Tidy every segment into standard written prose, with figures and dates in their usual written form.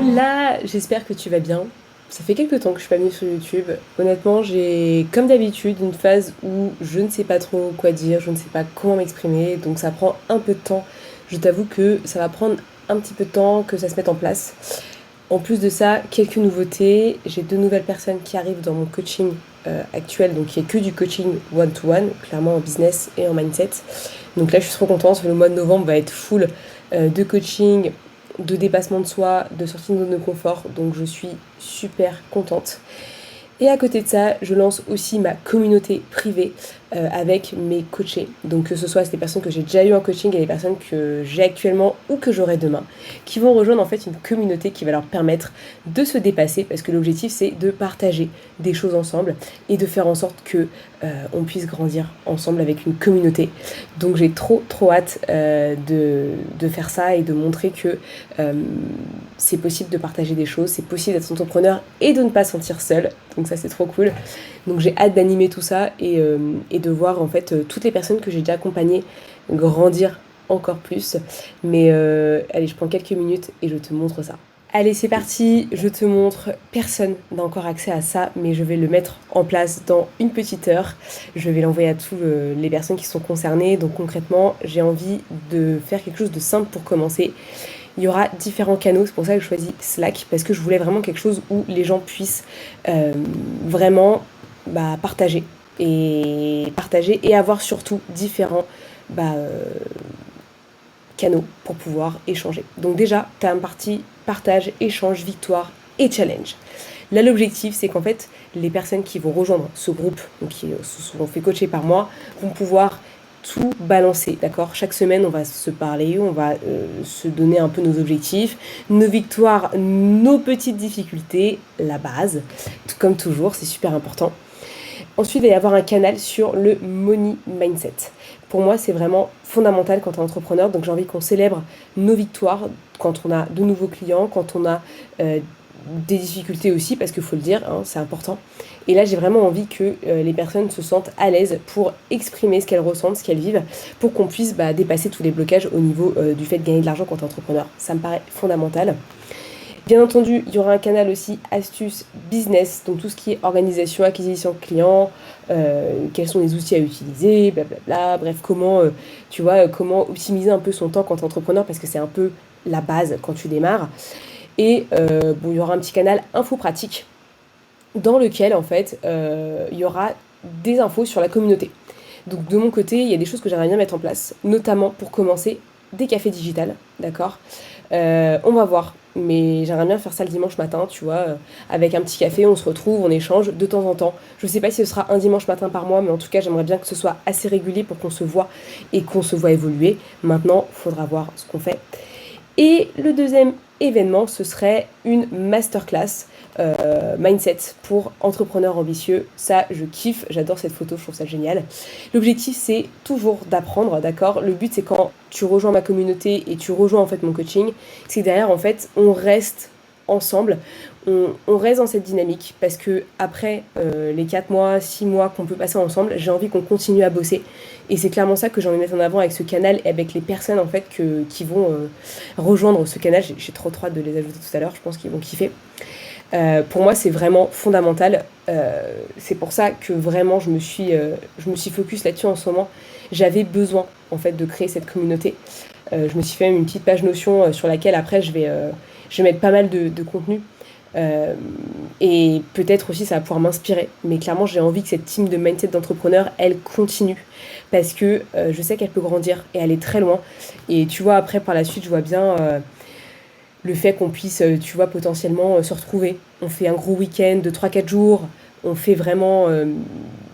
Voilà, j'espère que tu vas bien. Ça fait quelques temps que je suis pas venue sur YouTube. Honnêtement, j'ai comme d'habitude une phase où je ne sais pas trop quoi dire, je ne sais pas comment m'exprimer, donc ça prend un peu de temps. Je t'avoue que ça va prendre un petit peu de temps que ça se mette en place. En plus de ça, quelques nouveautés. J'ai deux nouvelles personnes qui arrivent dans mon coaching actuel, donc il n'y a que du coaching one-to-one, clairement en business et en mindset. Donc là, je suis trop contente. Le mois de novembre va être full de coaching, de dépassement de soi, de sortie de zone de confort. Donc je suis super contente. Et à côté de ça, je lance aussi ma communauté privée avec mes coachés. Donc que ce soit des personnes que j'ai déjà eu en coaching et les personnes que j'ai actuellement ou que j'aurai demain, qui vont rejoindre en fait une communauté qui va leur permettre de se dépasser parce que l'objectif c'est de partager des choses ensemble et de faire en sorte que on puisse grandir ensemble avec une communauté. Donc j'ai trop hâte de faire ça et de montrer que c'est possible de partager des choses, c'est possible d'être entrepreneur et de ne pas se sentir seul. Donc ça c'est trop cool. Donc j'ai hâte d'animer tout ça et de voir en fait toutes les personnes que j'ai déjà accompagnées grandir encore plus. Mais allez, je prends quelques minutes et je te montre ça. Allez, c'est parti, je te montre. Personne n'a encore accès à ça, mais je vais le mettre en place dans une petite heure. Je vais l'envoyer à toutes les personnes qui sont concernées. Donc concrètement, j'ai envie de faire quelque chose de simple pour commencer. Il y aura différents canaux, c'est pour ça que je choisis Slack, parce que je voulais vraiment quelque chose où les gens puissent vraiment partager et avoir surtout différents bah, euh, canaux pour pouvoir échanger. Donc déjà, tu as une partie partage, échange, victoire et challenge. Là, l'objectif, c'est qu'en fait, les personnes qui vont rejoindre ce groupe, donc qui se sont fait coacher par moi, vont pouvoir tout balancer, d'accord. Chaque semaine, on va se parler, on va se donner un peu nos objectifs, nos victoires, nos petites difficultés, la base, tout comme toujours, c'est super important. Ensuite, il va y avoir un canal sur le money mindset. Pour moi, c'est vraiment fondamental quand tu es entrepreneur. Donc, j'ai envie qu'on célèbre nos victoires quand on a de nouveaux clients, quand on a des difficultés aussi, parce qu'il faut le dire, hein, c'est important. Et là, j'ai vraiment envie que les personnes se sentent à l'aise pour exprimer ce qu'elles ressentent, ce qu'elles vivent, pour qu'on puisse dépasser tous les blocages au niveau du fait de gagner de l'argent quand tu es entrepreneur. Ça me paraît fondamental. Bien entendu, il y aura un canal aussi astuces business, donc tout ce qui est organisation, acquisition de clients, quels sont les outils à utiliser, blablabla, bref, comment optimiser un peu son temps quand tu es entrepreneur, parce que c'est un peu la base quand tu démarres. Et il y aura un petit canal info pratique dans lequel en fait il y aura des infos sur la communauté. Donc de mon côté, il y a des choses que j'aimerais bien mettre en place, notamment pour commencer des cafés digitales, d'accord. On va voir, mais j'aimerais bien faire ça le dimanche matin, tu vois, avec un petit café, on se retrouve, on échange de temps en temps. Je sais pas si ce sera un dimanche matin par mois, mais en tout cas, j'aimerais bien que ce soit assez régulier pour qu'on se voit et qu'on se voit évoluer. Maintenant, il faudra voir ce qu'on fait. Et le deuxième événement, ce serait une masterclass mindset pour entrepreneurs ambitieux. Ça, je kiffe, j'adore cette photo, je trouve ça génial. L'objectif, c'est toujours d'apprendre, d'accord. Le but, c'est quand tu rejoins ma communauté et tu rejoins en fait mon coaching, c'est que derrière, en fait, on reste ensemble, on reste dans cette dynamique parce que après les 4 mois, 6 mois qu'on peut passer ensemble, j'ai envie qu'on continue à bosser et c'est clairement ça que j'ai envie de mettre en avant avec ce canal et avec les personnes en fait qui vont rejoindre ce canal. J'ai trop hâte de les ajouter tout à l'heure, je pense qu'ils vont kiffer. Pour moi, c'est vraiment fondamental. C'est pour ça que vraiment je me suis focus là-dessus en ce moment. J'avais besoin en fait de créer cette communauté. Je me suis fait une petite page Notion sur laquelle après je vais mettre pas mal de contenu. Et peut-être aussi ça va pouvoir m'inspirer. Mais clairement, j'ai envie que cette team de mindset d'entrepreneurs, elle continue. Parce que je sais qu'elle peut grandir et aller très loin. Et tu vois, après, par la suite, je vois bien le fait qu'on puisse, tu vois, potentiellement se retrouver. On fait un gros week-end de 3-4 jours. On fait vraiment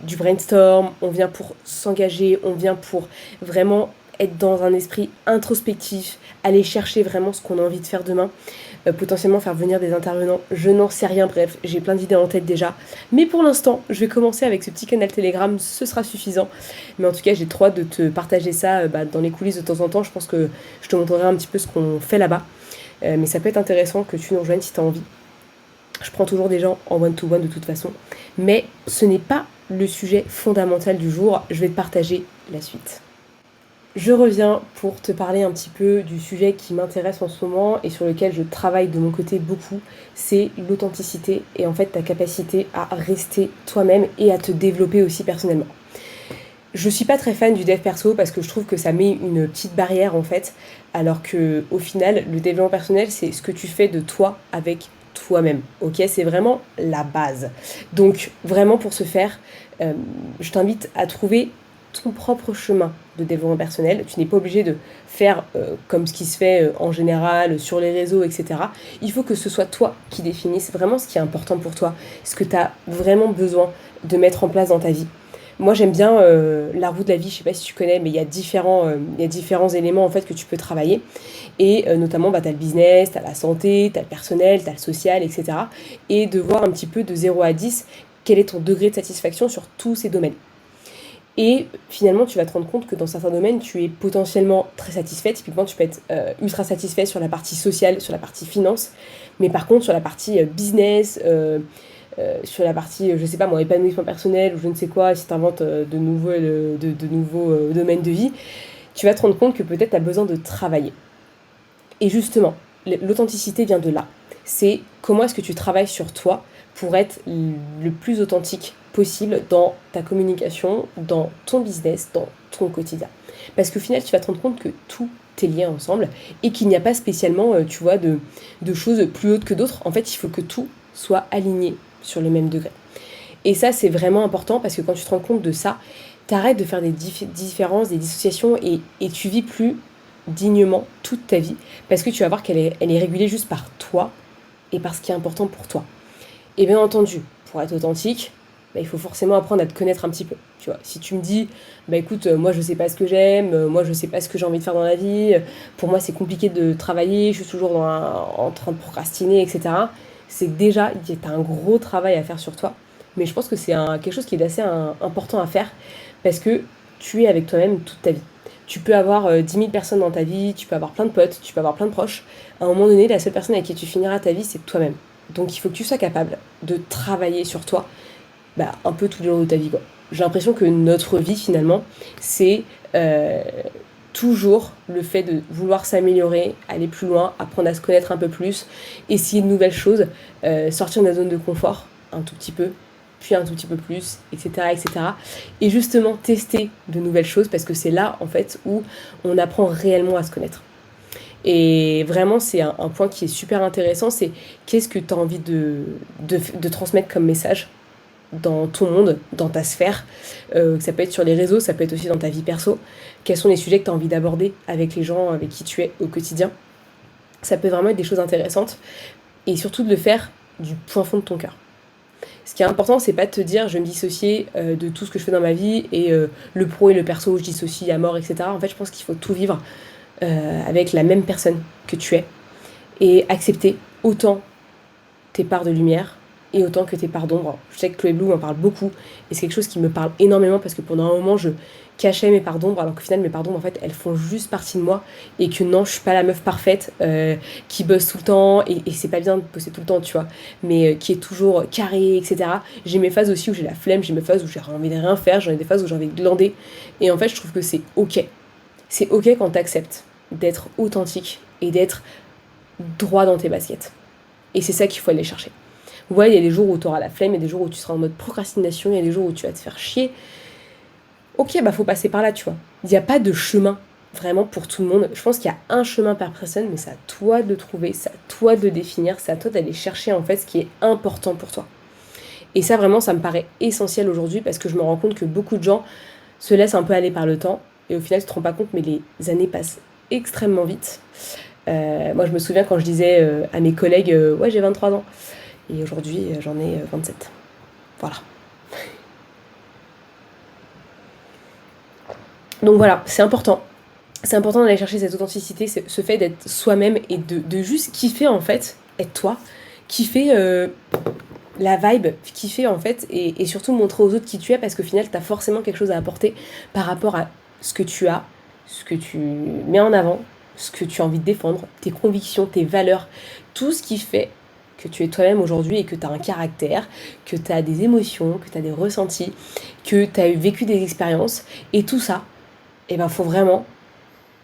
du brainstorm. On vient pour s'engager. On vient pour vraiment être dans un esprit introspectif, aller chercher vraiment ce qu'on a envie de faire demain, potentiellement faire venir des intervenants, je n'en sais rien, bref, j'ai plein d'idées en tête déjà, mais pour l'instant, je vais commencer avec ce petit canal Telegram, ce sera suffisant, mais en tout cas, j'ai trop hâte de te partager ça dans les coulisses de temps en temps, je pense que je te montrerai un petit peu ce qu'on fait là-bas, mais ça peut être intéressant que tu nous rejoignes si tu as envie. Je prends toujours des gens en one-to-one de toute façon, mais ce n'est pas le sujet fondamental du jour, je vais te partager la suite. Je reviens pour te parler un petit peu du sujet qui m'intéresse en ce moment et sur lequel je travaille de mon côté beaucoup, c'est l'authenticité et en fait ta capacité à rester toi-même et à te développer aussi personnellement. Je suis pas très fan du dev perso parce que je trouve que ça met une petite barrière en fait, alors que au final, le développement personnel, c'est ce que tu fais de toi avec toi-même. Ok, c'est vraiment la base. Donc vraiment pour ce faire, euh, je t'invite à trouver ton propre chemin de développement personnel. Tu n'es pas obligé de faire comme ce qui se fait en général sur les réseaux, etc. Il faut que ce soit toi qui définisses vraiment ce qui est important pour toi, ce que tu as vraiment besoin de mettre en place dans ta vie. Moi, j'aime bien la roue de la vie, je sais pas si tu connais, mais il y a différents éléments en fait que tu peux travailler. Et notamment, bah, tu as le business, tu as la santé, tu as le personnel, tu as le social, etc. Et de voir un petit peu de 0 à 10 quel est ton degré de satisfaction sur tous ces domaines. Et finalement, tu vas te rendre compte que dans certains domaines, tu es potentiellement très satisfait. Typiquement, tu peux être ultra satisfait sur la partie sociale, sur la partie finance. Mais par contre, sur la partie business, sur la partie, je sais pas moi, épanouissement personnel ou je ne sais quoi, si tu inventes de nouveaux domaines de vie, tu vas te rendre compte que peut-être tu as besoin de travailler. Et justement, l'authenticité vient de là. C'est comment est-ce que tu travailles sur toi pour être le plus authentique possible dans ta communication, dans ton business, dans ton quotidien. Parce qu'au final, tu vas te rendre compte que tout est lié ensemble et qu'il n'y a pas spécialement, tu vois, de choses plus hautes que d'autres. En fait, il faut que tout soit aligné sur le même degré. Et ça, c'est vraiment important parce que quand tu te rends compte de ça, t'arrêtes de faire des différences, des dissociations et tu vis plus dignement toute ta vie parce que tu vas voir elle est régulée juste par toi et par ce qui est important pour toi. Et bien entendu, pour être authentique, bah, il faut forcément apprendre à te connaître un petit peu. Tu vois, si tu me dis, bah écoute, moi je sais pas ce que j'aime, moi je sais pas ce que j'ai envie de faire dans la vie, pour moi c'est compliqué de travailler, je suis toujours en train de procrastiner, etc. C'est que déjà, tu as un gros travail à faire sur toi. Mais je pense que c'est quelque chose qui est assez important à faire parce que tu es avec toi-même toute ta vie. Tu peux avoir 10 000 personnes dans ta vie, tu peux avoir plein de potes, tu peux avoir plein de proches. À un moment donné, la seule personne avec qui tu finiras ta vie, c'est toi-même. Donc il faut que tu sois capable de travailler sur toi bah, un peu tous les jours de ta vie, quoi. J'ai l'impression que notre vie, finalement, c'est toujours le fait de vouloir s'améliorer, aller plus loin, apprendre à se connaître un peu plus, essayer de nouvelles choses, sortir de la zone de confort un tout petit peu, puis un tout petit peu plus, etc., etc. Et justement tester de nouvelles choses parce que c'est là, en fait, où on apprend réellement à se connaître. Et vraiment, c'est un point qui est super intéressant, c'est qu'est-ce que tu as envie de transmettre comme message dans ton monde, dans ta sphère. Ça peut être sur les réseaux, ça peut être aussi dans ta vie perso. Quels sont les sujets que tu as envie d'aborder avec les gens avec qui tu es au quotidien. Ça peut vraiment être des choses intéressantes. Et surtout de le faire du point fond de ton cœur. Ce qui est important, c'est pas de te dire je vais me dissocier de tout ce que je fais dans ma vie et le pro et le perso, je dissocie à mort, etc. En fait, je pense qu'il faut tout vivre avec la même personne que tu es et accepter autant tes parts de lumière et autant que tes parts d'ombre. Je sais que Chloé Blue en parle beaucoup et c'est quelque chose qui me parle énormément parce que pendant un moment je cachais mes parts d'ombre alors qu'au final mes parts d'ombre en fait elles font juste partie de moi et que non je suis pas la meuf parfaite qui bosse tout le temps et c'est pas bien de bosser tout le temps tu vois mais qui est toujours carré etc. J'ai mes phases aussi où j'ai la flemme, j'ai mes phases où j'ai envie de rien faire, j'en ai des phases où j'ai envie de glander et en fait je trouve que c'est ok quand t'acceptes d'être authentique et d'être droit dans tes baskets et c'est ça qu'il faut aller chercher. Ouais, il y a des jours où tu auras la flemme, il y a des jours où tu seras en mode procrastination, il y a des jours où tu vas te faire chier. Ok, bah faut passer par là, tu vois. Il n'y a pas de chemin vraiment pour tout le monde. Je pense qu'il y a un chemin par personne, mais c'est à toi de le trouver, c'est à toi de le définir, c'est à toi d'aller chercher en fait ce qui est important pour toi. Et ça vraiment, ça me paraît essentiel aujourd'hui parce que je me rends compte que beaucoup de gens se laissent un peu aller par le temps et au final, tu te rends pas compte, mais les années passent extrêmement vite. Moi, je me souviens quand je disais à mes collègues, ouais, j'ai 23 ans. Et aujourd'hui, j'en ai 27. Voilà. Donc voilà, c'est important. C'est important d'aller chercher cette authenticité, ce fait d'être soi-même et de juste kiffer en fait, être toi, kiffer la vibe, kiffer en fait, et surtout montrer aux autres qui tu es parce qu'au final, tu as forcément quelque chose à apporter par rapport à ce que tu as, ce que tu mets en avant, ce que tu as envie de défendre, tes convictions, tes valeurs, tout ce qui fait que tu es toi-même aujourd'hui et que tu as un caractère, que tu as des émotions, que tu as des ressentis, que tu as vécu des expériences. Et tout ça, eh ben, faut vraiment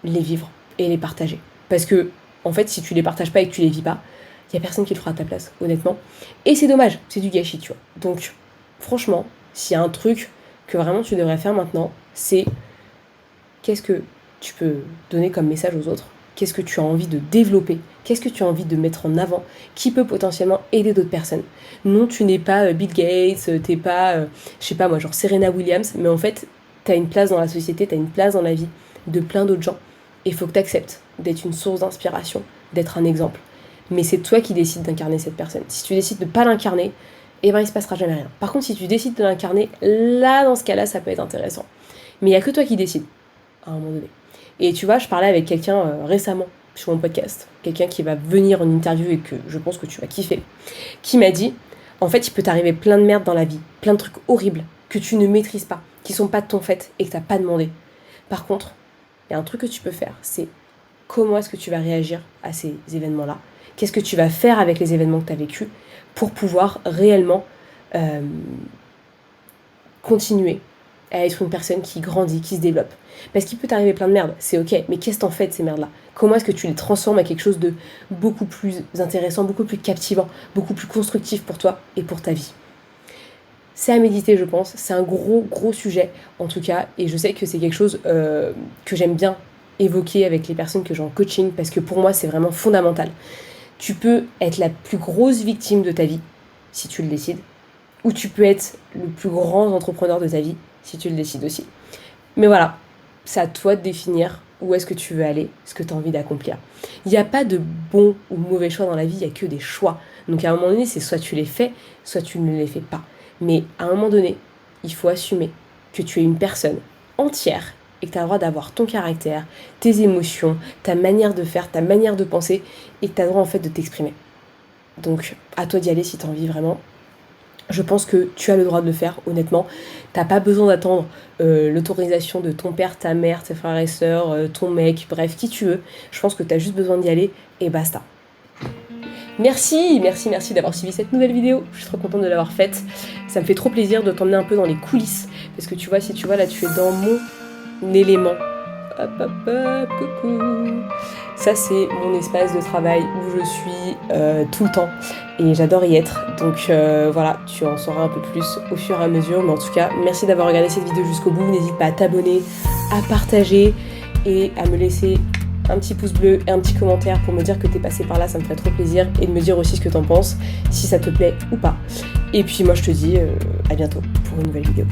les vivre et les partager. Parce que, en fait, si tu les partages pas et que tu les vis pas, il y a personne qui le fera à ta place, honnêtement. Et c'est dommage, c'est du gâchis, tu vois. Donc, franchement, s'il y a un truc que vraiment tu devrais faire maintenant, c'est qu'est-ce que tu peux donner comme message aux autres? Qu'est-ce que tu as envie de développer? Qu'est-ce que tu as envie de mettre en avant? Qui peut potentiellement aider d'autres personnes? Non, tu n'es pas Bill Gates, t'es pas, je sais pas moi, genre Serena Williams, mais en fait, t'as une place dans la société, t'as une place dans la vie de plein d'autres gens. Et il faut que tu acceptes d'être une source d'inspiration, d'être un exemple. Mais c'est toi qui décides d'incarner cette personne. Si tu décides de ne pas l'incarner, eh ben il se passera jamais rien. Par contre, si tu décides de l'incarner, là, dans ce cas-là, ça peut être intéressant. Mais il n'y a que toi qui décides, à un moment donné. Et tu vois, je parlais avec quelqu'un récemment sur mon podcast, quelqu'un qui va venir en interview et que je pense que tu vas kiffer, qui m'a dit, en fait, il peut t'arriver plein de merde dans la vie, plein de trucs horribles que tu ne maîtrises pas, qui sont pas de ton fait et que tu n'as pas demandé. Par contre, il y a un truc que tu peux faire, c'est comment est-ce que tu vas réagir à ces événements-là? Qu'est-ce que tu vas faire avec les événements que tu as vécus pour pouvoir réellement continuer à être une personne qui grandit, qui se développe? Parce qu'il peut t'arriver plein de merde, c'est ok, mais qu'est-ce que t'en fais de ces merdes-là? Comment est-ce que tu les transformes à quelque chose de beaucoup plus intéressant, beaucoup plus captivant, beaucoup plus constructif pour toi et pour ta vie? C'est à méditer, je pense. C'est un gros sujet, en tout cas. Et je sais que c'est quelque chose que j'aime bien évoquer avec les personnes que j'ai en coaching, parce que pour moi, c'est vraiment fondamental. Tu peux être la plus grosse victime de ta vie, si tu le décides, ou tu peux être le plus grand entrepreneur de ta vie, si tu le décides aussi. Mais voilà, c'est à toi de définir où est-ce que tu veux aller, ce que tu as envie d'accomplir. Il n'y a pas de bon ou mauvais choix dans la vie, il n'y a que des choix. Donc à un moment donné, c'est soit tu les fais, soit tu ne les fais pas. Mais à un moment donné, il faut assumer que tu es une personne entière et que tu as le droit d'avoir ton caractère, tes émotions, ta manière de faire, ta manière de penser, et que tu as le droit en fait de t'exprimer. Donc à toi d'y aller si tu as envie vraiment. Je pense que tu as le droit de le faire, honnêtement. T'as pas besoin d'attendre l'autorisation de ton père, ta mère, tes frères et sœurs, ton mec, bref, qui tu veux. Je pense que t'as juste besoin d'y aller et basta. Merci d'avoir suivi cette nouvelle vidéo. Je suis trop contente de l'avoir faite. Ça me fait trop plaisir de t'emmener un peu dans les coulisses. Parce que tu vois, si tu vois, là, tu es dans mon élément. Hop, hop, hop, coucou. Ça, c'est mon espace de travail où je suis tout le temps. Et j'adore y être. Donc voilà, tu en sauras un peu plus au fur et à mesure. Mais en tout cas, merci d'avoir regardé cette vidéo jusqu'au bout. N'hésite pas à t'abonner, à partager et à me laisser un petit pouce bleu et un petit commentaire pour me dire que t'es passé par là, ça me ferait trop plaisir, et de me dire aussi ce que t'en penses, si ça te plaît ou pas. Et puis moi je te dis à bientôt pour une nouvelle vidéo.